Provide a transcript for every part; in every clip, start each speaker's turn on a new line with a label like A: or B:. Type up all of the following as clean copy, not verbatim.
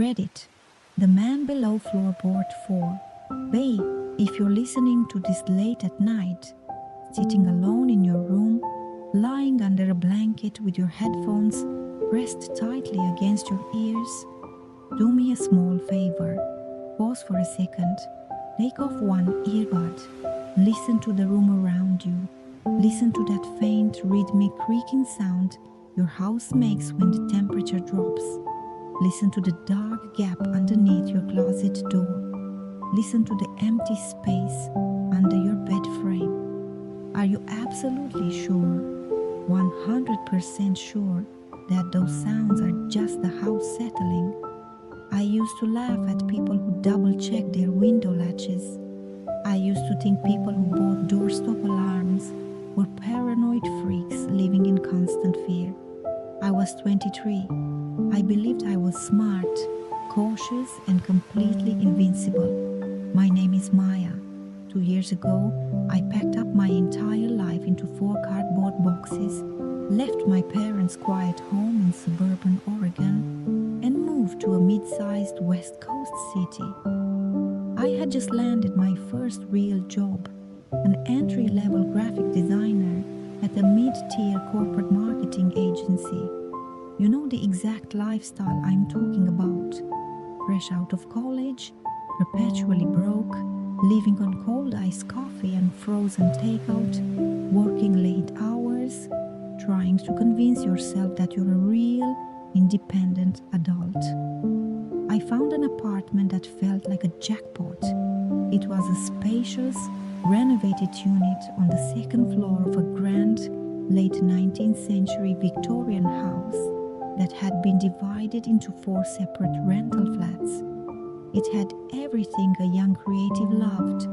A: Reddit, The Man Below Floorboard 4. Babe, if you're listening to this late at night, sitting alone in your room, lying under a blanket with your headphones pressed tightly against your ears, do me a small favor. Pause for a second. Take off one earbud. Listen to the room around you. Listen to that faint, rhythmic creaking sound your house makes when the temperature drops. Listen to the dark gap underneath your closet door. Listen to the empty space under your bed frame. Are you absolutely sure, 100% sure, that those sounds are just the house settling? I used to laugh at people who double-check their window latches. I used to think people who bought doorstop alarms were paranoid freaks living in constant fear. I was 23. I believed I was smart, cautious, and completely invincible. My name is Maya. 2 years ago, I packed up my entire life into 4 cardboard boxes, left my parents' quiet home in suburban Oregon, and moved to a mid-sized West Coast city. I had just landed my first real job, an entry-level graphic designer at a mid-tier corporate marketing agency. You know the exact lifestyle I'm talking about. Fresh out of college, perpetually broke, living on cold iced coffee and frozen takeout, working late hours, trying to convince yourself that you're a real, independent adult. I found an apartment that felt like a jackpot. It was a spacious, renovated unit on the second floor of a grand, late 19th century Victorian house that had been divided into 4 separate rental flats. It had everything a young creative loved: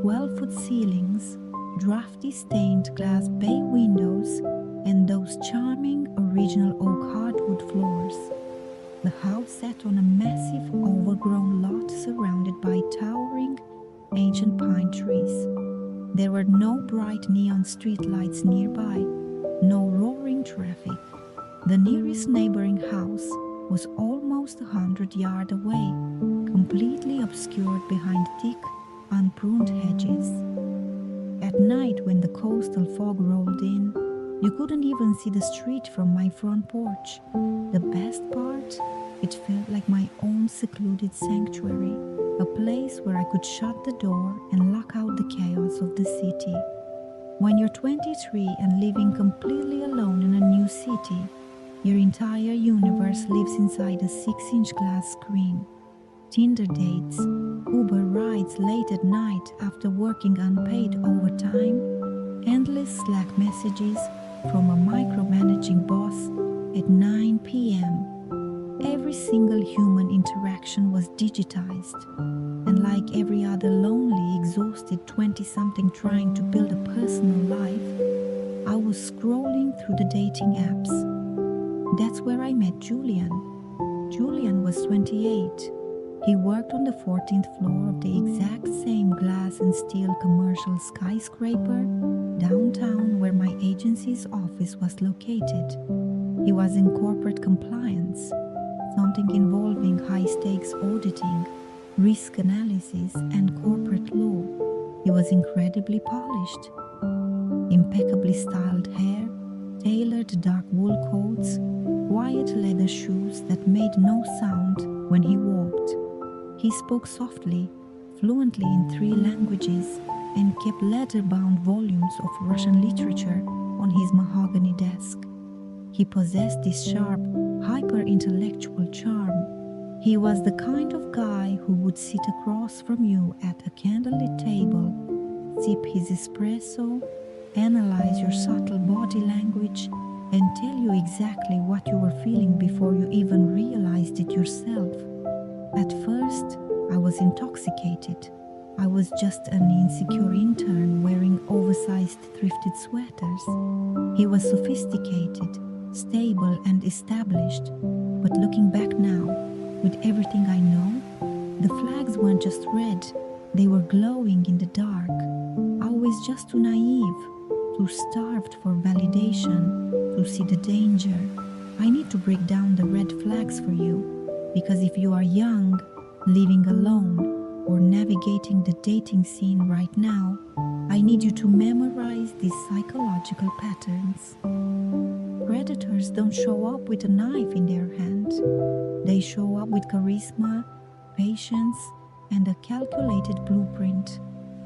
A: 12-foot ceilings, drafty stained glass bay windows, and those charming original oak hardwood floors. The house sat on a massive overgrown lot surrounded by towering ancient pine trees. There were no bright neon streetlights nearby, no roaring traffic. The nearest neighboring house was almost 100 yards away, completely obscured behind thick, unpruned hedges. At night, when the coastal fog rolled in, you couldn't even see the street from my front porch. The best part? It felt like my own secluded sanctuary, a place where I could shut the door and lock out the chaos of the city. When you're 23 and living completely alone in a new city, your entire universe lives inside a 6-inch glass screen. Tinder dates, Uber rides late at night after working unpaid overtime, endless Slack messages from a micromanaging boss at 9 p.m. Every single human interaction was digitized, and like every other lonely, exhausted 20-something trying to build a personal life, I was scrolling through the dating apps. That's where I met Julian. Julian was 28. He worked on the 14th floor of the exact same glass and steel commercial skyscraper downtown where my agency's office was located. He was in corporate compliance, something involving high-stakes auditing, risk analysis, and corporate law. He was incredibly polished. Impeccably styled hair, tailored dark wool coats, quiet leather shoes that made no sound when he walked. He spoke softly, fluently in 3 languages, and kept leather-bound volumes of Russian literature on his mahogany desk. He possessed this sharp, hyper-intellectual charm. He was the kind of guy who would sit across from you at a candlelit table, sip his espresso, analyze your subtle body language, and tell you exactly what you were feeling before you even realized it yourself. At first, I was intoxicated. I was just an insecure intern wearing oversized thrifted sweaters. He was sophisticated, stable, and established. But looking back now, with everything I know, the flags weren't just red, they were glowing in the dark. I was just too naive, too starved for validation, to see the danger. I need to break down the red flags for you. Because if you are young, living alone, or navigating the dating scene right now, I need you to memorize these psychological patterns. Predators don't show up with a knife in their hand. They show up with charisma, patience, and a calculated blueprint.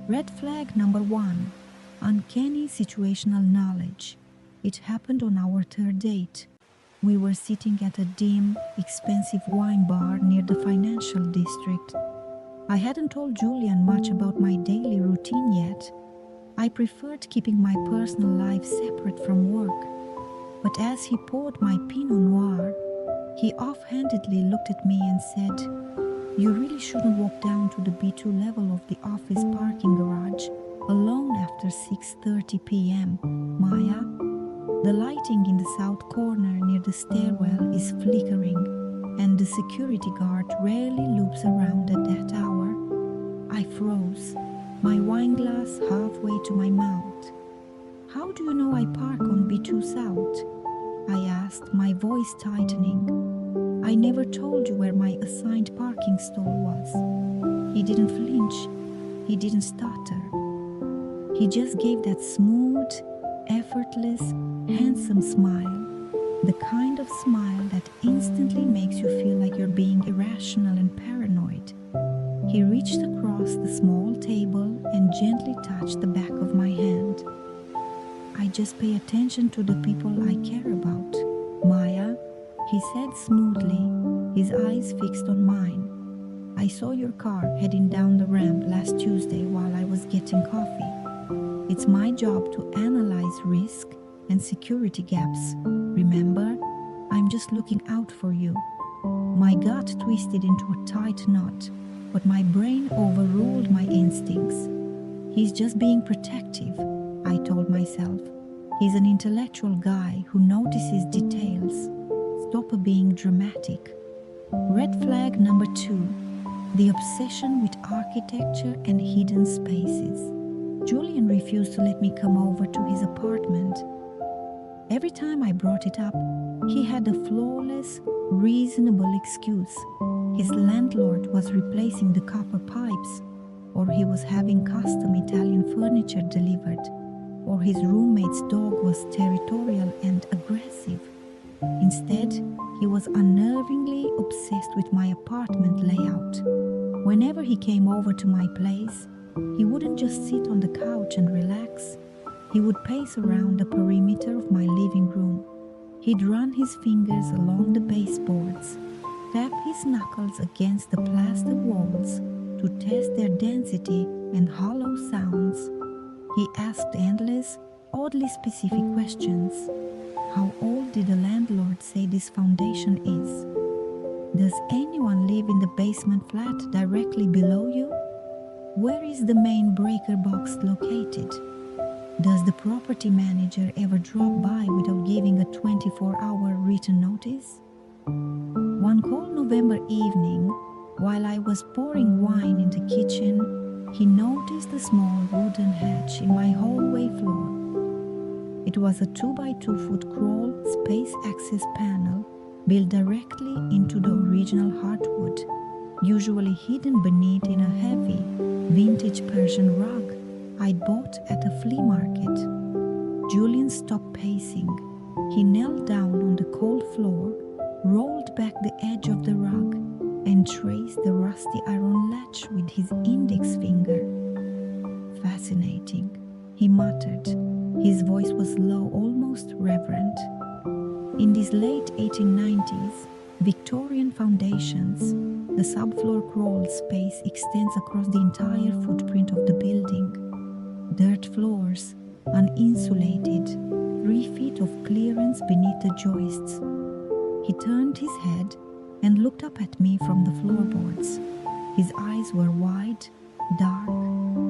A: Red flag number 1, uncanny situational knowledge. It happened on our third date. We were sitting at a dim, expensive wine bar near the financial district. I hadn't told Julian much about my daily routine yet. I preferred keeping my personal life separate from work. But as he poured my Pinot Noir, he offhandedly looked at me and said, "You really shouldn't walk down to the B2 level of the office parking garage alone after 6:30 p.m., Maya. The lighting in the south corner near the stairwell is flickering, and the security guard rarely loops around at that hour." I froze, my wine glass halfway to my mouth. "How do you know I park on B2 South?" I asked, my voice tightening. "I never told you where my assigned parking stall was." He didn't flinch. He didn't stutter. He just gave that smooth, effortless, handsome smile. The kind of smile that instantly makes you feel like you're being irrational and paranoid. He reached across the small table and gently touched the back of my hand. "I just pay attention to the people I care about, Maya," he said smoothly, his eyes fixed on mine. "I saw your car heading down the ramp last Tuesday while I was getting coffee. It's my job to analyze risk and security gaps. Remember, I'm just looking out for you." My gut twisted into a tight knot, but my brain overruled my instincts. "He's just being protective," I told myself. "He's an intellectual guy who notices details. Stop being dramatic." Red flag number 2, the obsession with architecture and hidden spaces. Julian refused to let me come over to his apartment. Every time I brought it up, he had a flawless, reasonable excuse. His landlord was replacing the copper pipes, or he was having custom Italian furniture delivered, or his roommate's dog was territorial and aggressive. Instead, he was unnervingly obsessed with my apartment layout. Whenever he came over to my place, he wouldn't just sit on the couch and relax. He would pace around the perimeter of my living room. He'd run his fingers along the baseboards, tap his knuckles against the plaster walls to test their density and hollow sounds. He asked endless, oddly specific questions. How old did the landlord say this foundation is? Does anyone live in the basement flat directly below you? Where is the main breaker box located? Does the property manager ever drop by without giving a 24-hour written notice? One cold November evening, while I was pouring wine in the kitchen, he noticed a small wooden hatch in my hallway floor. It was a 2x2-foot crawl space access panel built directly into the original hardwood, usually hidden beneath in a heavy, vintage Persian rug I'd bought at a flea market. Julian stopped pacing. He knelt down on the cold floor, rolled back the edge of the rug, and traced the rusty iron latch with his index finger. "Fascinating," he muttered. His voice was low, almost reverent. In these late 1890s Victorian foundations, the subfloor crawl space extends across the entire footprint of the building. Dirt floors, uninsulated, 3 feet of clearance beneath the joists. He turned his head and looked up at me from the floorboards. His eyes were wide, dark,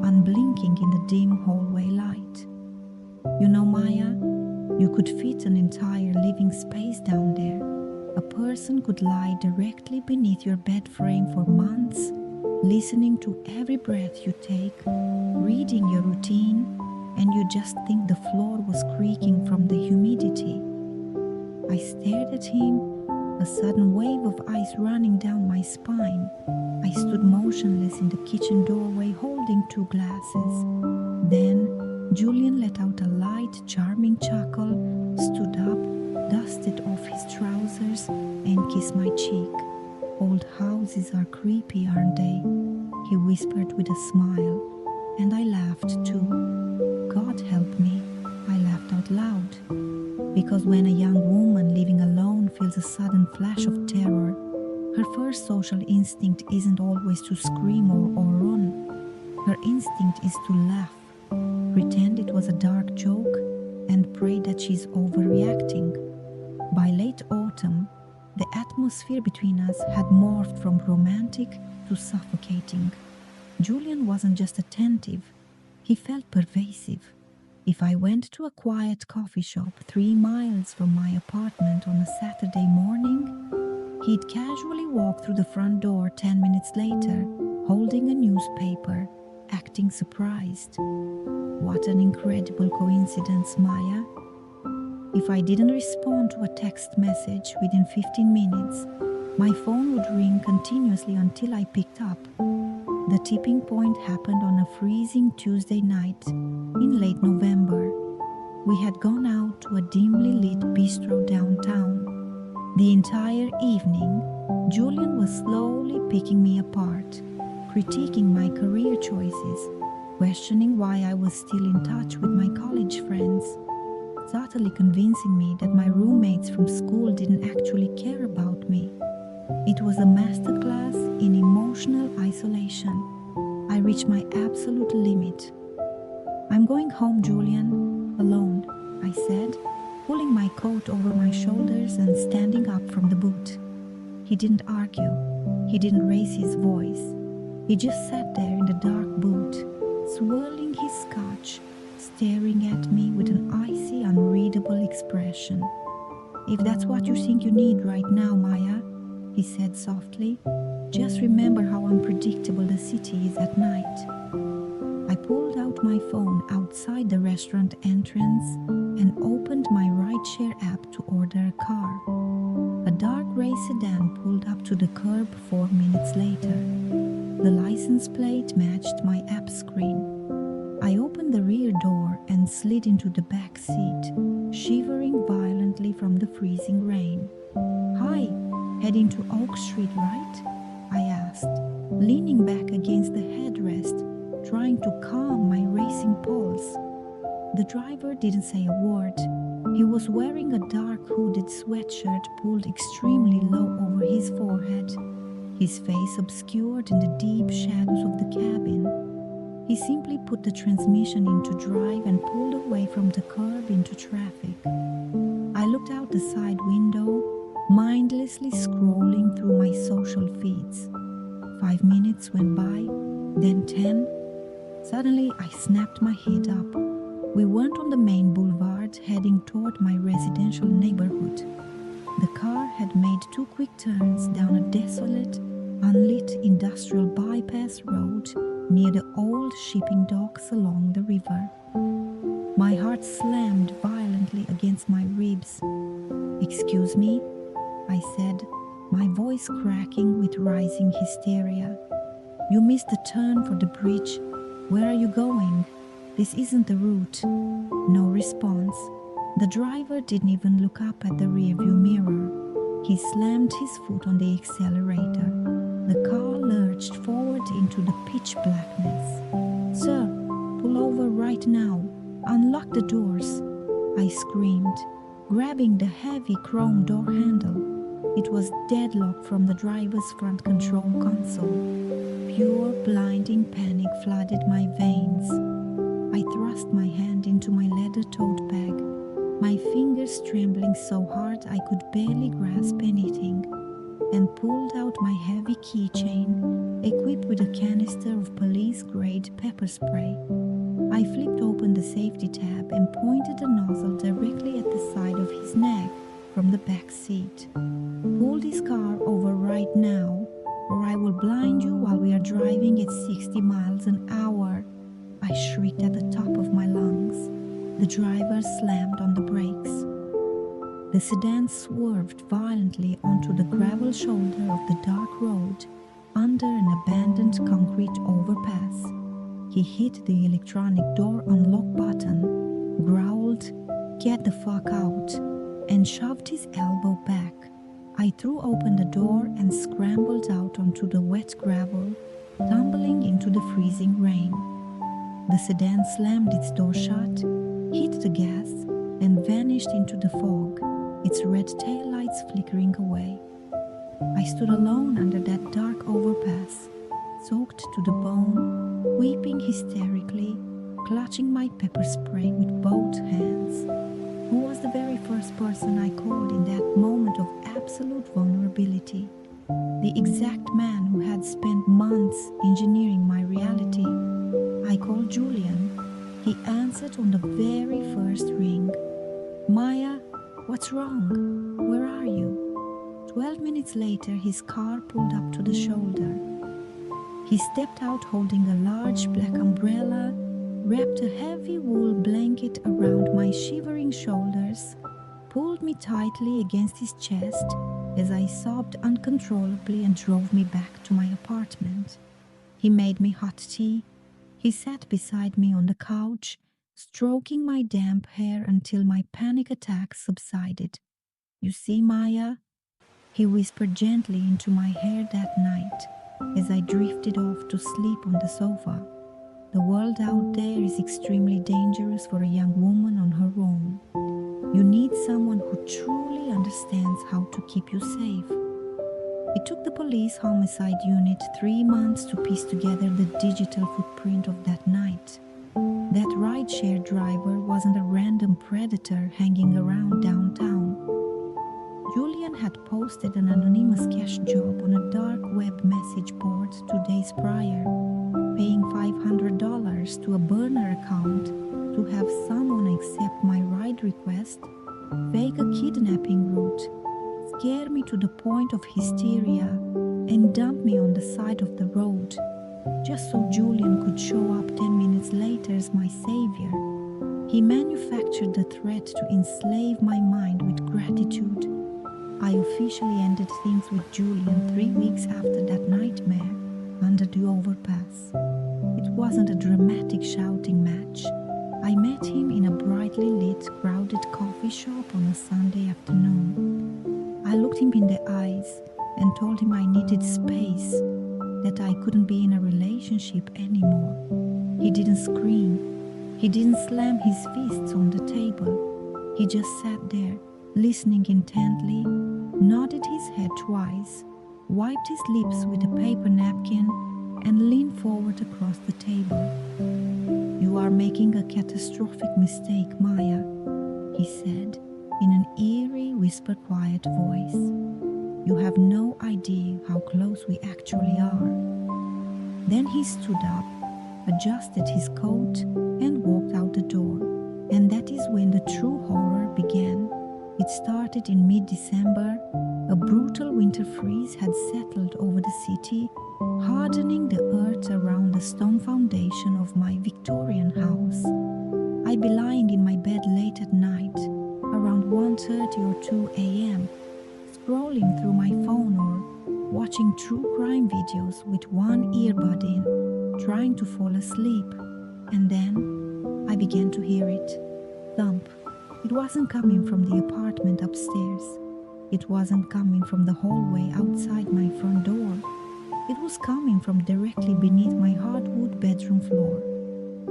A: unblinking in the dim hallway light. "You know, Maya, you could fit an entire living space down there. A person could lie directly beneath your bed frame for months, listening to every breath you take, reading your routine, and you just think the floor was creaking from the humidity." I stared at him, a sudden wave of ice running down my spine. I stood motionless in the kitchen doorway holding 2 glasses. Then Julian let out a light, charming chuckle, stood up, dusted off his trousers, and kissed my cheek. "Old houses are creepy, aren't they?" he whispered with a smile, and I laughed too. God help me, I laughed out loud. Because when a young woman living alone feels a sudden flash of terror, her first social instinct isn't always to scream or run. Her instinct is to laugh, pretend it was a dark joke, and pray that she's overreacting. By late autumn, the atmosphere between us had morphed from romantic to suffocating. Julian wasn't just attentive, he felt pervasive. If I went to a quiet coffee shop 3 miles from my apartment on a Saturday morning, he'd casually walk through the front door 10 minutes later, holding a newspaper, acting surprised. What an incredible coincidence, Maya. If I didn't respond to a text message within 15 minutes, my phone would ring continuously until I picked up. The tipping point happened on a freezing Tuesday night in late November. We had gone out to a dimly lit bistro downtown. The entire evening, Julian was slowly picking me apart, critiquing my career choices, questioning why I was still in touch with my college friends, subtly convincing me that my roommates from school didn't actually care about me. It was a masterclass in emotional isolation. I reached my absolute limit. "I'm going home, Julian, alone," I said, pulling my coat over my shoulders and standing up from the boot. He didn't argue. He didn't raise his voice. He just sat there in the dark boot, swirling his scotch, staring at me with an icy, unreadable expression. "If that's what you think you need right now, Maya," he said softly, "just remember how unpredictable the city is at night." I pulled out my phone outside the restaurant entrance and opened my rideshare app to order a car. A dark gray sedan pulled up to the curb 4 minutes later. The license plate matched my app screen. I opened the rear door and slid into the back seat, shivering violently from the freezing rain. "Hi, heading to Oak Street, right?" I asked, leaning back against the headrest, trying to calm my racing pulse. The driver didn't say a word. He was wearing a dark hooded sweatshirt pulled extremely low over his forehead, his face obscured in the deep shadows of the cabin. He simply put the transmission into drive and pulled away from the curb into traffic. I looked out the side window, mindlessly scrolling through my social feeds. 5 minutes went by, then 10. Suddenly, I snapped my head up. We weren't on the main boulevard heading toward my residential neighborhood. The car had made 2 quick turns down a desolate, unlit industrial bypass road near the old shipping docks along the river. My heart slammed violently against my ribs. "Excuse me?" I said, my voice cracking with rising hysteria. "You missed the turn for the bridge. Where are you going? This isn't the route." No response. The driver didn't even look up at the rearview mirror. He slammed his foot on the accelerator. The car lurched forward into the pitch blackness. "Sir, pull over right now. Unlock the doors," I screamed, grabbing the heavy chrome door handle. It was deadlocked from the driver's front control console. Pure, blinding panic flooded my veins. I thrust my hand into my leather tote bag, my fingers trembling so hard I could barely grasp anything, and pulled out my heavy keychain, equipped with a canister of police-grade pepper spray. I flipped open the safety tab and pointed the nozzle directly at the side of his neck from the back seat. "Pull this car over right now, or I will blind you while we are driving at 60 miles an hour," I shrieked at the top of my lungs. The driver slammed on the brakes. The sedan swerved violently onto the gravel shoulder of the dark road under an abandoned concrete overpass. He hit the electronic door unlock button, growled, "Get the fuck out," and shoved his elbow back. I threw open the door and scrambled out onto the wet gravel, tumbling into the freezing rain. The sedan slammed its door shut, hit the gas, and vanished into the fog, its red taillights flickering away. I stood alone under that dark overpass, soaked to the bone, weeping hysterically, clutching my pepper spray with both hands. Who was the very first person I called in that moment of absolute vulnerability? The exact man who had spent months engineering my reality. I called Julian. He answered on the very first ring. "Maya, what's wrong? Where are you?" 12 minutes later, his car pulled up to the shoulder. He stepped out holding a large black umbrella, wrapped a heavy wool blanket around my shivering shoulders, pulled me tightly against his chest as I sobbed uncontrollably, and drove me back to my apartment. He made me hot tea. He sat beside me on the couch, stroking my damp hair until my panic attacks subsided. "You see, Maya?" He whispered gently into my hair that night as I drifted off to sleep on the sofa. "The world out there is extremely dangerous for a young woman on her own. You need someone who truly understands how to keep you safe." It took the police homicide unit 3 months to piece together the digital footprint of that night. That rideshare driver wasn't a random predator hanging around downtown. Julian had posted an anonymous cash job on a dark web message board 2 days prior, paying $500 to a burner account to have someone accept my ride request, fake a kidnapping route, scare me to the point of hysteria, and dump me on the side of the road, just so Julian could show up 10 minutes later as my savior. He manufactured the threat to enslave my mind with gratitude. I officially ended things with Julian 3 weeks after that nightmare under the overpass. It wasn't a dramatic shouting match. I met him in a brightly lit, crowded coffee shop on a Sunday afternoon. I looked him in the eyes and told him I needed space, that I couldn't be in a relationship anymore. He didn't scream. He didn't slam his fists on the table. He just sat there, listening intently, nodded his head twice, wiped his lips with a paper napkin, and leaned forward across the table. "You are making a catastrophic mistake, Maya," he said in an eerie, whisper-quiet voice. "You have no idea how close we actually are." Then he stood up, adjusted his coat, and walked out the door. And that is when the true horror began. It started in mid-December. A brutal winter freeze had settled over the city, hardening the earth around the stone foundation of my Victorian house. I'd be lying in my bed late at night, around 1:30 or 2 a.m., scrolling through my phone or watching true crime videos with one earbud in, trying to fall asleep. And then I began to hear it. Thump. It wasn't coming from the apartment upstairs. It wasn't coming from the hallway outside my front door. It was coming from directly beneath my hardwood bedroom floor.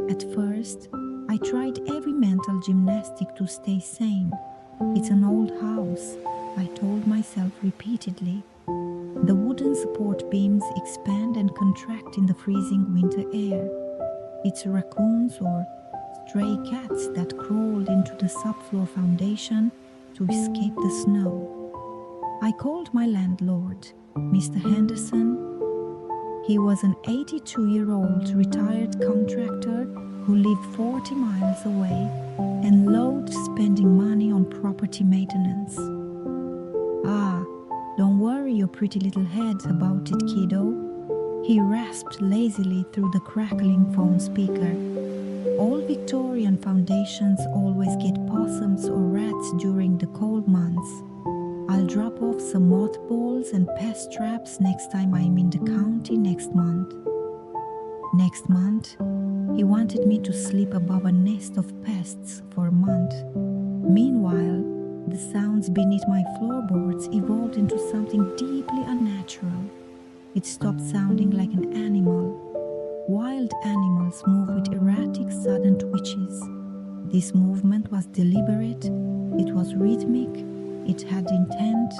A: At first, I tried every mental gymnastic to stay sane. It's an old house, I told myself repeatedly. The wooden support beams expand and contract in the freezing winter air. It's raccoons or stray cats that crawled into the subfloor foundation to escape the snow. I called my landlord, Mr. Henderson. He was an 82-year-old retired contractor who lived 40 miles away and loathed spending money on property maintenance. "Ah, don't worry your pretty little head about it, kiddo," he rasped lazily through the crackling phone speaker. Old Victorian foundations always get possums or rats during the cold months. I'll drop off some mothballs and pest traps next time I'm in the county next month. Next month, he wanted me to sleep above a nest of pests for a month. Meanwhile, the sounds beneath my floorboards evolved into something deeply unnatural. It stopped sounding like an animal. Wild animals move with erratic, sudden twitches. This movement was deliberate, it was rhythmic, it had intent.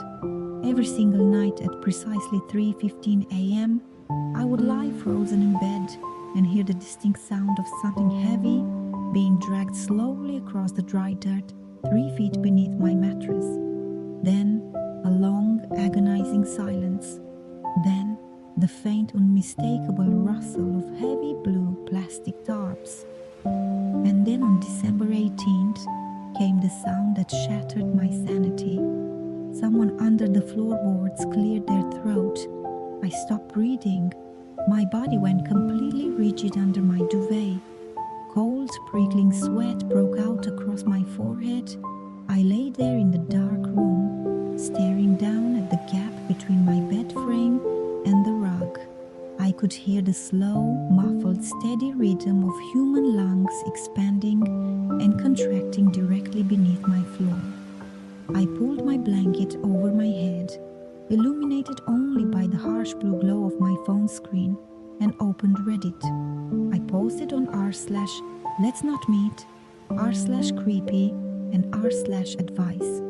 A: Every single night at precisely 3:15 a.m., I would lie frozen in bed and hear the distinct sound of something heavy being dragged slowly across the dry dirt 3 feet beneath my mattress. Then a long, agonizing silence. Then the faint, unmistakable rustle of heavy blue plastic tarps. And then on December 18th came the sound that shattered my sanity. Someone under the floorboards cleared their throat. I stopped breathing. My body went completely rigid under my duvet. Cold, prickling sweat broke out across my forehead. I lay there in the dark room, staring down at the gap between my bed frame and the rug. I could hear the slow, muffled, steady rhythm of human lungs expanding and contracting directly beneath my floor. I pulled my blanket over my head, illuminated only by the harsh blue glow of my phone screen, and opened Reddit. I posted on r/let's not meet, r/creepy, and r/advice.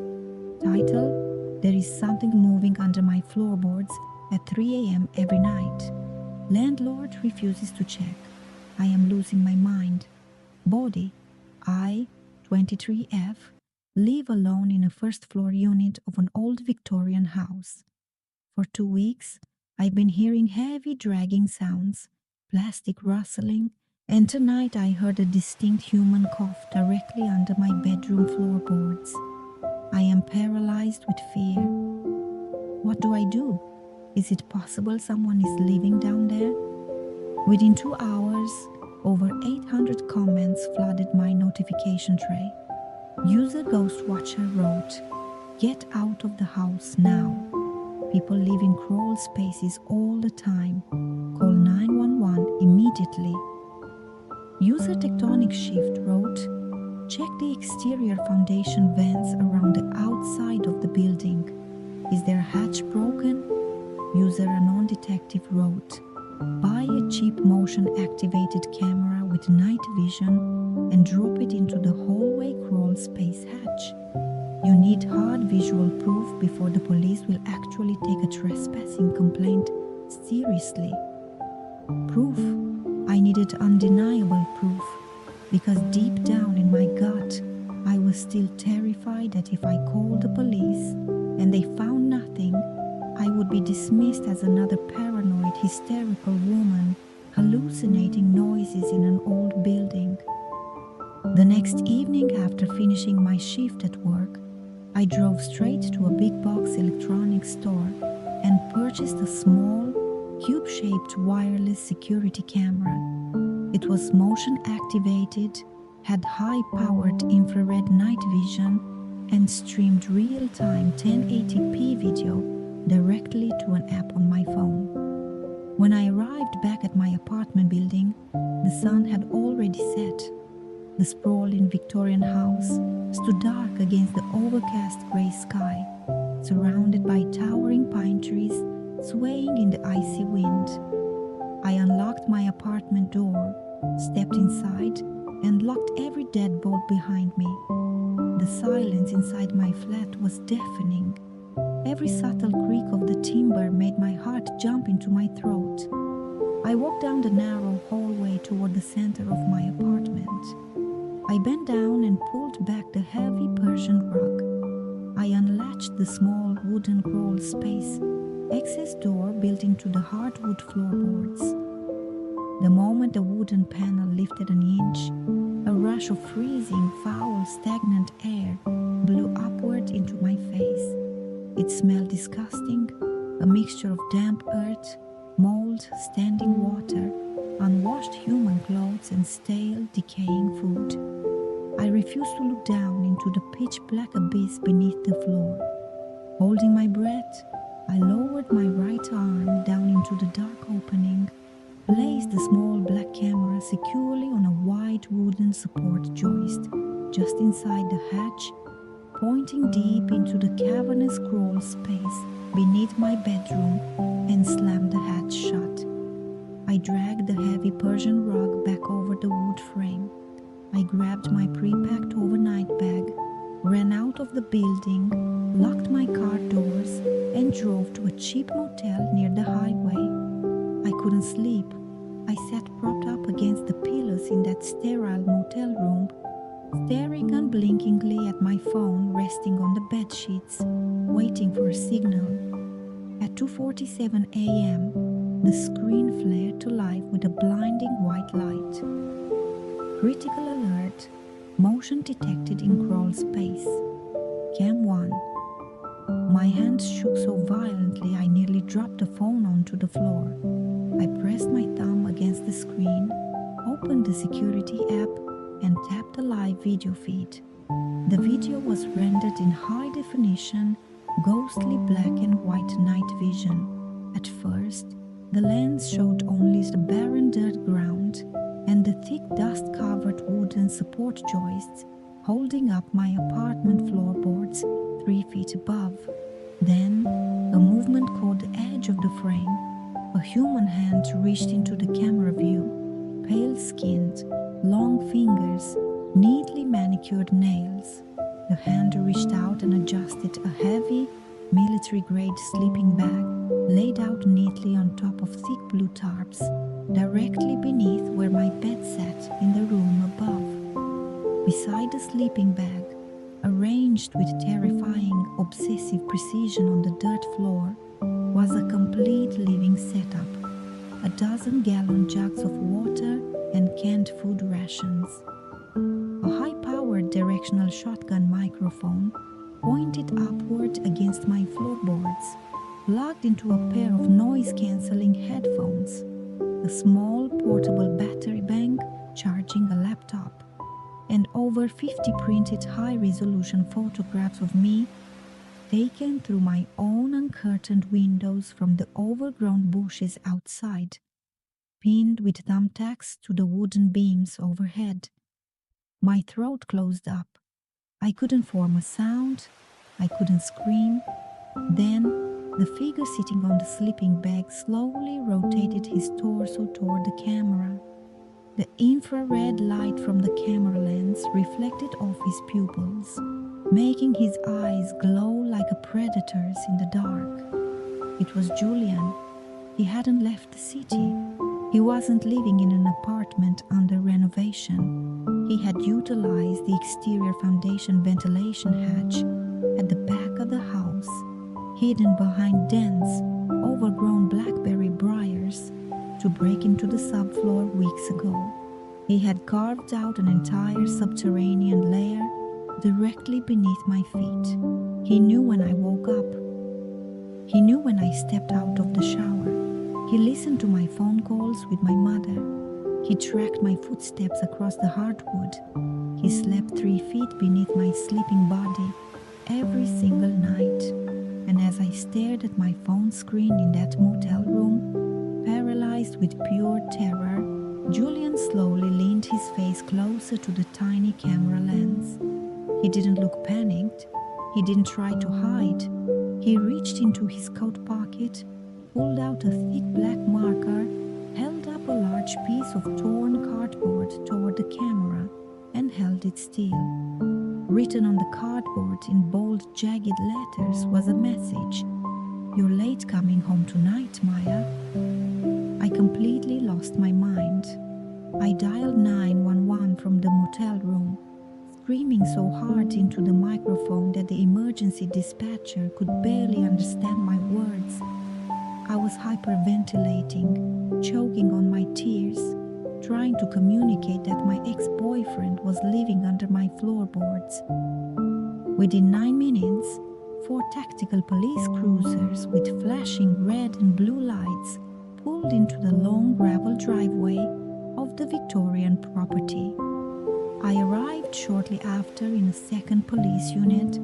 A: Title: There is something moving under my floorboards at 3 a.m. every night. Landlord refuses to check. I am losing my mind. Body: I, 23F, live alone in a first-floor unit of an old Victorian house. For 2 weeks, I've been hearing heavy dragging sounds, plastic rustling, and tonight I heard a distinct human cough directly under my bedroom floorboards. I am paralyzed with fear. What do I do? Is it possible someone is living down there? Within 2 hours, over 800 comments flooded my notification tray. User Ghostwatcher wrote, "Get out of the house now. People live in crawl spaces all the time. Call 911 immediately." User Tectonic Shift wrote, "Check the exterior foundation vents around the outside of the building. Is their hatch broken?" User Anon Detective wrote, "Buy a cheap motion-activated camera with night vision and drop it into the hallway crawl space hatch. You need hard visual proof before the police will actually take a trespassing complaint seriously." Proof. I needed undeniable proof, because deep down in my gut, I was still terrified that if I called the police and they found nothing, I would be dismissed as another paranoid, hysterical woman hallucinating noises in an old building. The next evening, after finishing my shift at work, I drove straight to a big box electronics store and purchased a small, cube-shaped wireless security camera. It was motion-activated, had high-powered infrared night vision, and streamed real-time 1080p video directly to an app on my phone. When I arrived back at my apartment building, the sun had already set. The sprawling Victorian house stood dark against the overcast grey sky, surrounded by towering pine trees swaying in the icy wind. I unlocked my apartment door, stepped inside, and locked every deadbolt behind me. The silence inside my flat was deafening. Every subtle creak of the timber made my heart jump into my throat. I walked down the narrow hallway toward the center of my apartment. I bent down and pulled back the heavy Persian rug. I unlatched the small wooden crawl space access door built into the hardwood floorboards. The moment the wooden panel lifted an inch, a rush of freezing, foul, stagnant air blew upward into my face. It smelled disgusting, a mixture of damp earth, mold, standing water, unwashed human clothes and stale, decaying food. I refused to look down into the pitch-black abyss beneath the floor. Holding my breath, I lowered my right arm down into the dark opening, placed the small black camera securely on a wide wooden support joist just inside the hatch, pointing deep into the cavernous crawl space beneath my bedroom, and slammed the hatch shut. I dragged the heavy Persian rug back over the wood frame. I grabbed my pre-packed overnight bag, ran out of the building, locked my car doors, and drove to a cheap motel near the highway. I couldn't sleep. I sat propped up against the pillows in that sterile motel room, staring unblinkingly at my phone resting on the bed sheets, waiting for a signal. At 2:47 a.m., the screen flared to life with a blinding white light. Critical alert. Motion detected in crawl space. Cam 1. My hands shook so violently I nearly dropped the phone onto the floor. I pressed my thumb against the screen, opened the security app, and tapped the live video feed. The video was rendered in high definition, ghostly black and white night vision. At first, the lens showed only the barren dirt ground and the thick dust-covered wooden support joists holding up my apartment floorboards 3 feet above. Then, a movement caught the edge of the frame. A human hand reached into the camera view, pale-skinned, long fingers, neatly manicured nails. The hand reached out and adjusted a heavy, military-grade sleeping bag laid out neatly on top of thick blue tarps, directly beneath where my bed sat in the room above. Beside the sleeping bag, arranged with terrifying, obsessive precision on the dirt floor, was a complete living setup. 12-gallon jugs of water and canned food rations. A high-powered directional shotgun microphone pointed upward against my floorboards, plugged into a pair of noise-canceling headphones. A small portable battery bank charging a laptop, and over 50 printed high-resolution photographs of me taken through my own uncurtained windows from the overgrown bushes outside, pinned with thumbtacks to the wooden beams overhead. My throat closed up. I couldn't form a sound. I couldn't scream. Then, the figure sitting on the sleeping bag slowly rotated his torso toward the camera. The infrared light from the camera lens reflected off his pupils, making his eyes glow like a predator's in the dark. It was Julian. He hadn't left the city. He wasn't living in an apartment under renovation. He had utilized the exterior foundation ventilation hatch at the back of the house, hidden behind dense, overgrown blackberry briars, to break into the subfloor weeks ago. He had carved out an entire subterranean layer directly beneath my feet. He knew when I woke up. He knew when I stepped out of the shower. He listened to my phone calls with my mother. He tracked my footsteps across the hardwood. He slept 3 feet beneath my sleeping body every single night. And as I stared at my phone screen in that motel room, paralyzed with pure terror, Julian slowly leaned his face closer to the tiny camera lens. He didn't look panicked. He didn't try to hide. He reached into his coat pocket, pulled out a thick black marker, held up a large piece of torn cardboard toward the camera, and held it still. Written on the cardboard in bold, jagged letters was a message. "You're late coming home tonight, Maya." I completely lost my mind. I dialed 911 from the motel room, screaming so hard into the microphone that the emergency dispatcher could barely understand my words. I was hyperventilating, choking on my tears, trying to communicate that my ex-boyfriend was living under my floorboards. Within 9 minutes, 4 tactical police cruisers with flashing red and blue lights pulled into the long gravel driveway of the Victorian property. I arrived shortly after in a second police unit,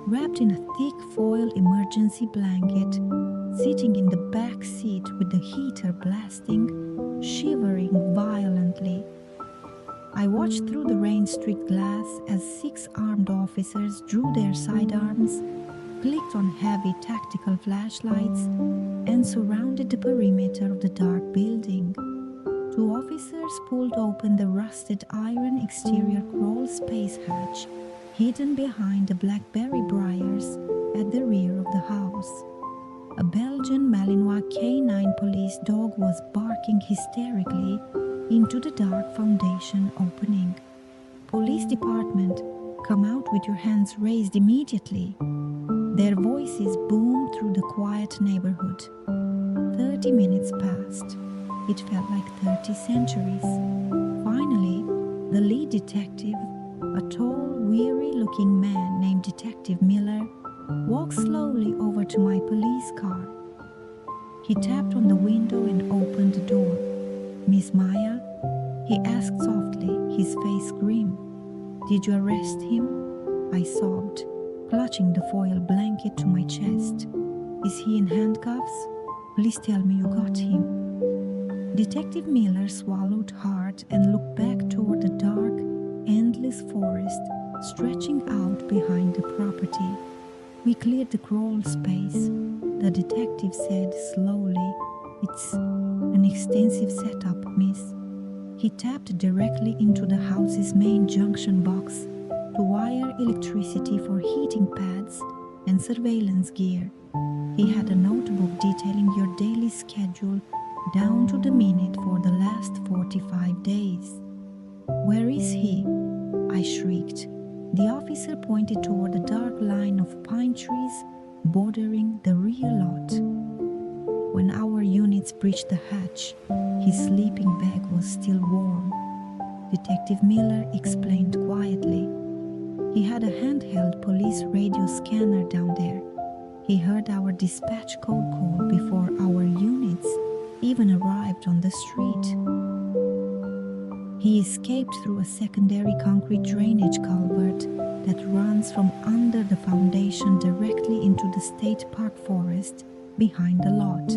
A: wrapped in a thick foil emergency blanket, sitting in the back seat with the heater blasting, shivering violently. I watched through the rain-streaked glass as 6 armed officers drew their sidearms, clicked on heavy tactical flashlights, and surrounded the perimeter of the dark building. 2 officers pulled open the rusted iron exterior crawl space hatch, hidden behind the blackberry briars at the rear of the house. A Belgian Malinois K9 police dog was barking hysterically into the dark foundation opening. "Police department, come out with your hands raised immediately." Their voices boomed through the quiet neighborhood. 30 minutes passed. It felt like 30 centuries. Finally, the lead detective, a tall, weary-looking man named Detective Miller, walked slowly over to my police car. He tapped on the window and opened the door. "Miss Maya?" he asked softly, his face grim. "Did you arrest him?" I sobbed, clutching the foil blanket to my chest. "Is he in handcuffs? Please tell me you got him." Detective Miller swallowed hard and looked back toward the dark, endless forest stretching out behind the property. "We cleared the crawl space," the detective said slowly. "It's an extensive setup, miss." He tapped directly into the house's main junction box to wire electricity for heating pads and surveillance gear. He had a notebook detailing your daily schedule down to the minute for the last 45 days. "Where is he?" I shrieked. The officer pointed toward the dark line of pine trees bordering the rear lot. When our units breached the hatch, his sleeping bag was still warm. Detective Miller explained quietly. He had a handheld police radio scanner down there. He heard our dispatch code call before our units even arrived on the street. He escaped through a secondary concrete drainage culvert that runs from under the foundation directly into the state park forest behind the lot.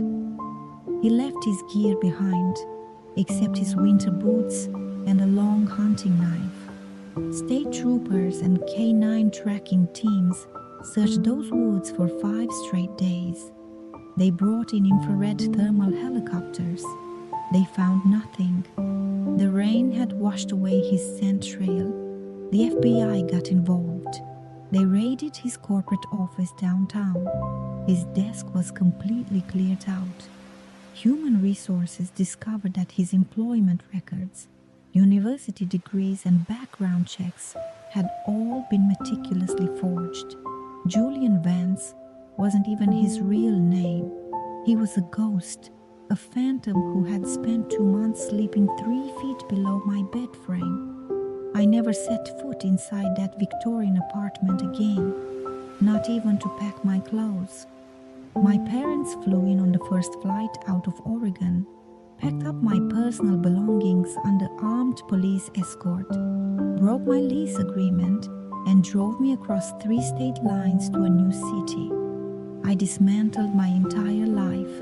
A: He left his gear behind, except his winter boots and a long hunting knife. State troopers and K9 tracking teams searched those woods for 5 straight days. They brought in infrared thermal helicopters. They found nothing. The rain had washed away his scent trail. The FBI got involved. They raided his corporate office downtown. His desk was completely cleared out. Human Resources discovered that his employment records, university degrees, and background checks had all been meticulously forged. Julian Vance wasn't even his real name. He was a ghost, a phantom who had spent 2 months sleeping 3 feet below my bed frame. I never set foot inside that Victorian apartment again, not even to pack my clothes. My parents flew in on the first flight out of Oregon, packed up my personal belongings under armed police escort, broke my lease agreement, and drove me across 3 state lines to a new city. I dismantled my entire life.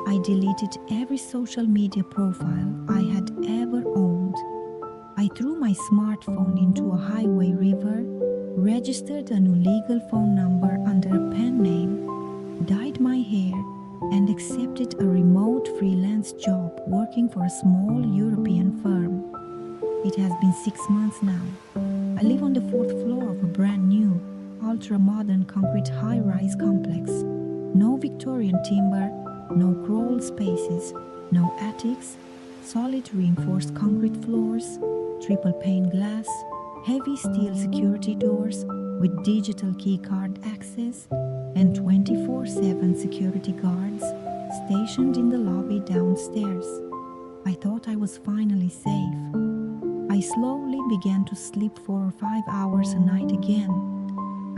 A: I deleted every social media profile I had ever owned. I threw my smartphone into a highway river, registered a new legal phone number under a pen name, dyed my hair, and accepted a remote freelance job working for a small European firm. It has been 6 months now. I live on the 4th floor of a brand new, ultra-modern concrete high-rise complex. No Victorian timber, no crawl spaces, no attics, solid reinforced concrete floors, triple pane glass, heavy steel security doors with digital keycard access, and 24/7 security guards stationed in the lobby downstairs. I thought I was finally safe. I slowly began to sleep 4 or 5 hours a night again.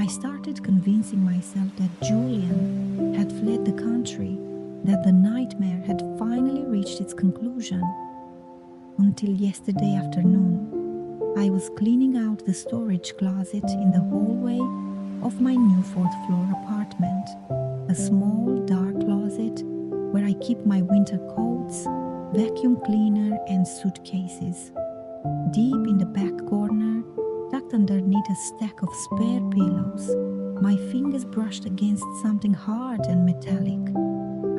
A: I started convincing myself that Julian had fled the country, that the nightmare had finally reached its conclusion. Until yesterday afternoon, I was cleaning out the storage closet in the hallway of my new fourth floor apartment, a small dark closet where I keep my winter coats, vacuum cleaner, and suitcases. Deep in the back corner, tucked underneath a stack of spare pillows, my fingers brushed against something hard and metallic.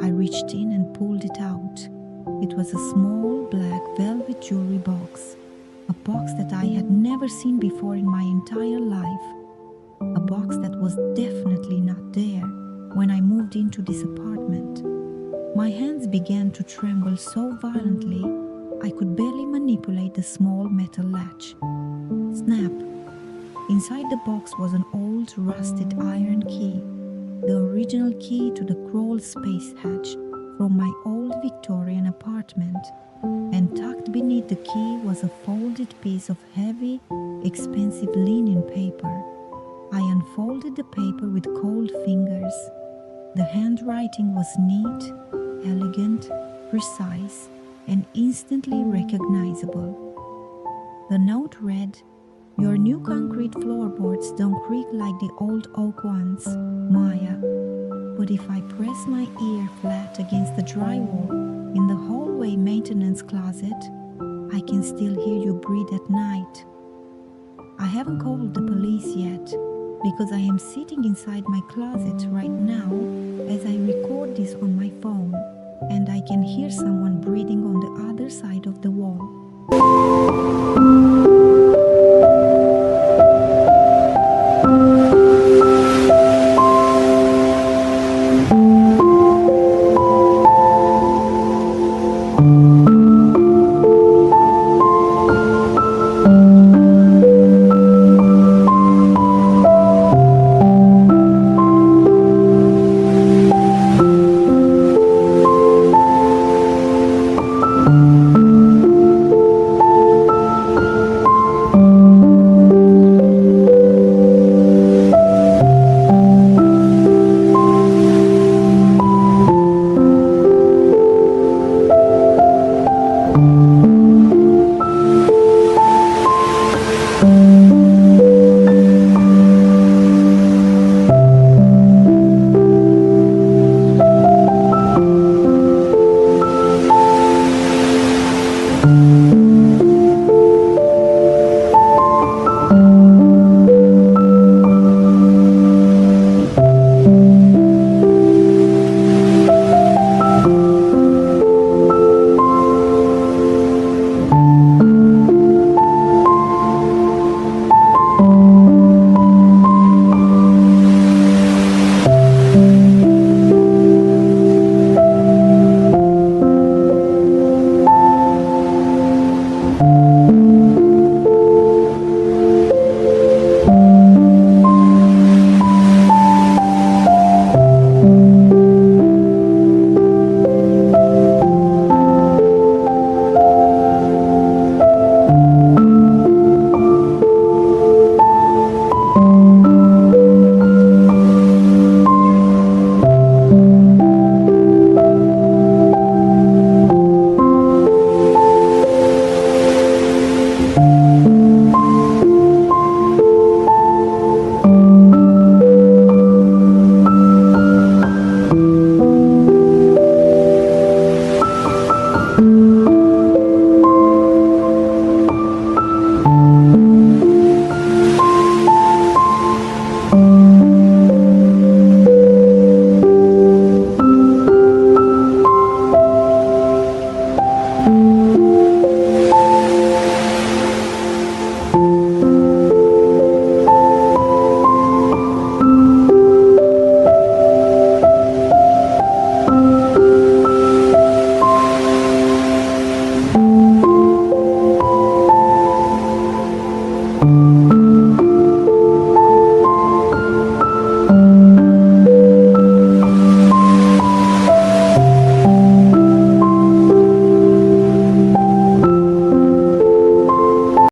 A: I reached in and pulled it out. It was a small black velvet jewelry box, a box that I had never seen before in my entire life, a box that was definitely not there when I moved into this apartment. My hands began to tremble so violently I could barely manipulate the small metal latch. Snap! Inside the box was an old rusted iron key, the original key to the crawl space hatch from my old Victorian apartment, and tucked beneath the key was a folded piece of heavy, expensive linen paper. I unfolded the paper with cold fingers. The handwriting was neat, elegant, precise, and instantly recognizable. The note read, "Your new concrete floorboards don't creak like the old oak ones, Maya. But if I press my ear flat against the drywall in the hallway maintenance closet, I can still hear you breathe at night." I haven't called the police yet because I am sitting inside my closet right now as I record this on my phone, and I can hear someone breathing on the other side of the wall.